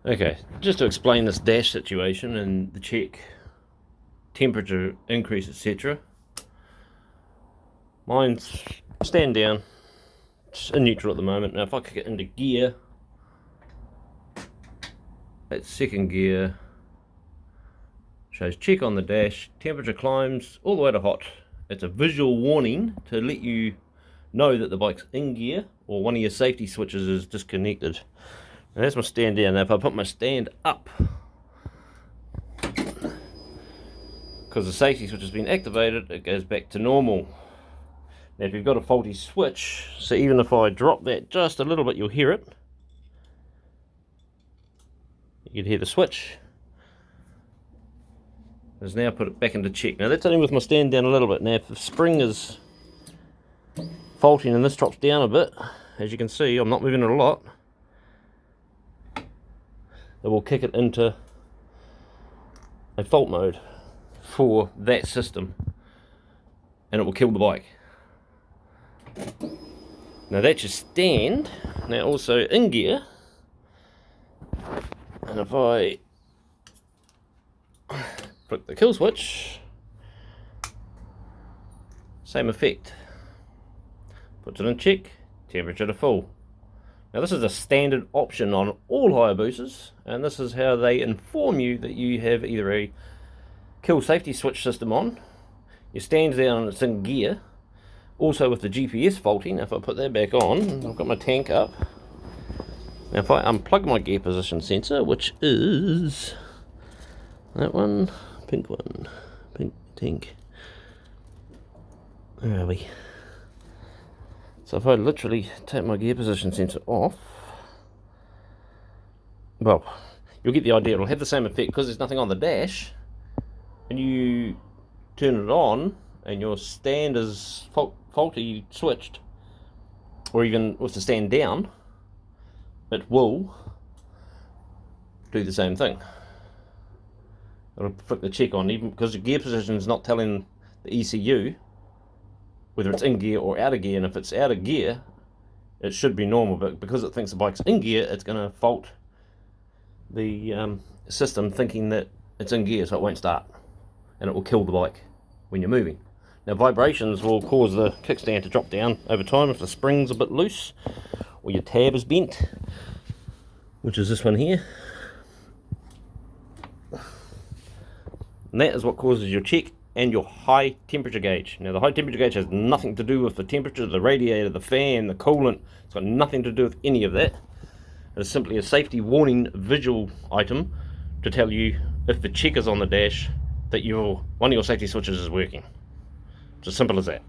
Okay, just to explain this dash situation and the check temperature increase, etc. Mine's stand down, it's in neutral at the moment. Now if I kick it into gear, that second gear shows check on the dash, temperature climbs all the way to hot. It's a visual warning to let you know that the bike's in gear or one of your safety switches is disconnected. Now that's my stand down. Now if I put my stand up, because the safety switch has been activated, it goes back to normal. Now if you've got a faulty switch, so even if I drop that just a little bit, you'll hear it. You can hear the switch. It's now put it back into check. Now that's only with my stand down a little bit. Now if the spring is faulty and this drops down a bit, as you can see, I'm not moving it a lot, it will kick it into a fault mode for that system and it will kill the bike. Now that's your stand. Now also in gear, and if I flick the kill switch, same effect. Puts it in check, temperature to full. Now this is a standard option on all Hayabusas, and this is how they inform you that you have either a kill safety switch system on, your stands down and it's in gear. Also with the GPS faulty, now if I put that back on, I've got my tank up. Now if I unplug my gear position sensor, which is that one, pink tank. Where are we? So if I literally take my gear position sensor off, well, you'll get the idea. It'll have the same effect because there's nothing on the dash, and you turn it on and your stand is faulty switched, or even with the stand down, it will do the same thing. It'll flick the check on, even because the gear position is not telling the ECU whether it's in gear or out of gear, and if it's out of gear it should be normal, but because it thinks the bike's in gear, it's going to fault the system thinking that it's in gear, so it won't start and it will kill the bike when you're moving. Now vibrations will cause the kickstand to drop down over time if the spring's a bit loose or your tab is bent, which is this one here, and that is what causes your check and your high temperature gauge. Now the high temperature gauge has nothing to do with the temperature of the radiator, the fan, the coolant. It's got nothing to do with any of that. It is simply a safety warning visual item to tell you if the check is on the dash that one of your safety switches is working. It's as simple as that.